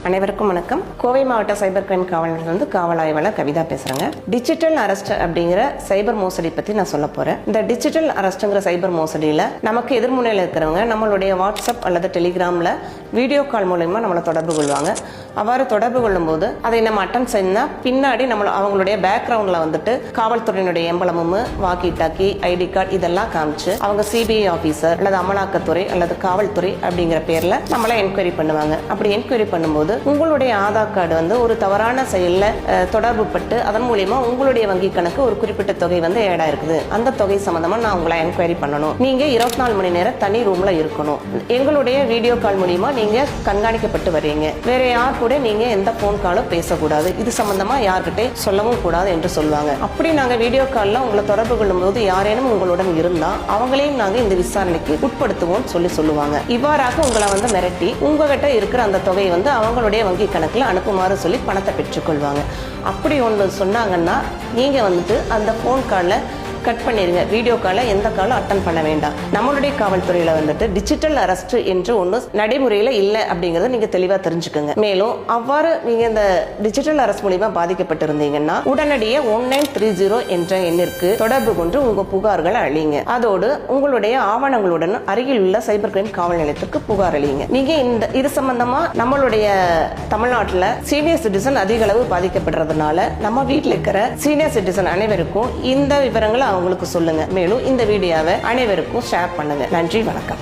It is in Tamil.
அனைவருக்கும் வணக்கம். கோவை மாவட்ட சைபர் கிரைம் காவலர்லேருந்து காவல் ஆய்வாளர் கவிதா பேசுகிறேங்க. டிஜிட்டல் அரெஸ்ட் அப்படிங்கிற சைபர் மோசடி பற்றி நான் சொல்ல போகிறேன். இந்த டிஜிட்டல் அரெஸ்ட்டுங்கிற சைபர் மோசடியில் நமக்கு எதிர்முனையில் இருக்கிறவங்க நம்மளுடைய வாட்ஸ்அப் அல்லது டெலிகிராமில் வீடியோ கால் மூலமா நம்மளை தொடர்பு கொள்வாங்க. அவ்வாறு தொடர்பு கொள்ளும்போது அதை நம்ம அட்டன் செய்யணும். பின்னாடி அவங்களுடைய பேக்ரவுண்டில் வந்துட்டு காவல்துறையினுடைய எம்பளமும், வாக்கி டாக்கி, ஐடி கார்டு இதெல்லாம் காமிச்சு அவங்க சிபிஐ ஆஃபீஸர் அல்லது அமலாக்கத்துறை அல்லது காவல்துறை அப்படிங்கிற பேரில் நம்மளை என்கொயரி பண்ணுவாங்க. அப்படி என்கொயரி பண்ணும்போது உங்களுடைய ஆதார் கார்டு ஒரு தவறான செயலில் தொடர்பு பட்டு அதன் மூலியமா உங்களுடைய வங்கி கணக்கு ஒரு குறிப்பிட்ட தொகை ஏடா இருக்குது. அந்த தொகை சம்பந்தமா நான் உங்களை என்கொயரி பண்ணணும். நீங்க 24 மணி நேரம் தனி ரூம்ல இருக்கணும். எங்களுடைய வீடியோ கால் மூலியமா நீங்க கண்காணிக்கப்பட்டு வரீங்க. வேற யார் கூட நீங்க எந்த போன் காலும் பேசக்கூடாது. இது சம்பந்தமா யார்கிட்ட சொல்லவும் கூடாது என்று சொல்லுவாங்க. அப்படி நாங்க வீடியோ கால்ல உங்களை தொடர்பு கொள்ளும் போது யாரேனும் உங்களுடன் இருந்தா அவங்களையும் நாங்க இந்த விசாரணைக்கு உட்படுத்துவோம் சொல்லுவாங்க. இவ்வாறாக உங்களை மிரட்டி உங்ககிட்ட இருக்கிற அந்த தொகை அவங்களுடைய வங்கி கணக்குல அனுப்புமாறு சொல்லி பணத்தை பெற்றுக்கொள்வாங்க. அப்படி ஒன்று சொன்னாங்கன்னா நீங்க அந்த போன் கால்ல கட் பண்ணிருங்க. வீடியோ கால எந்த காலம் அட்டன் பண்ண வேண்டாம். நம்மளுடைய காவல்துறையில டிஜிட்டல் அரெஸ்ட் என்று ஒண்ணு நடைமுறையில இல்லை அப்படிங்கறத நீங்க தெளிவா தெரிஞ்சுக்கோங்க. மேலும் அவ்வாறு நீங்க இந்த டிஜிட்டல் அரெஸ்ட் மூலமா பாதிக்கப்பட்டிருந்தீங்கன்னா உடனடியே 1930 என்ற எண்ணிற்கு தொடர்பு கொண்டு உங்க புகார்களை அளிங்க. அதோடு உங்களுடைய ஆவணங்களுடன் அருகில் உள்ள சைபர் கிரைம் காவல் நிலையத்திற்கு புகார் அளிங்க. நீங்க இது சம்பந்தமா நம்மளுடைய தமிழ்நாட்டுல சீனியர் சிட்டிசன் அதிக அளவு பாதிக்கப்படுறதுனால நம்ம வீட்டில் இருக்கிற சீனியர் சிட்டிசன் அனைவருக்கும் இந்த விவரங்களை அவங்களுக்கு சொல்லுங்க. மேலும் இந்த வீடியோவை அனைவருக்கும் ஷேர் பண்ணுங்க. நன்றி, வணக்கம்.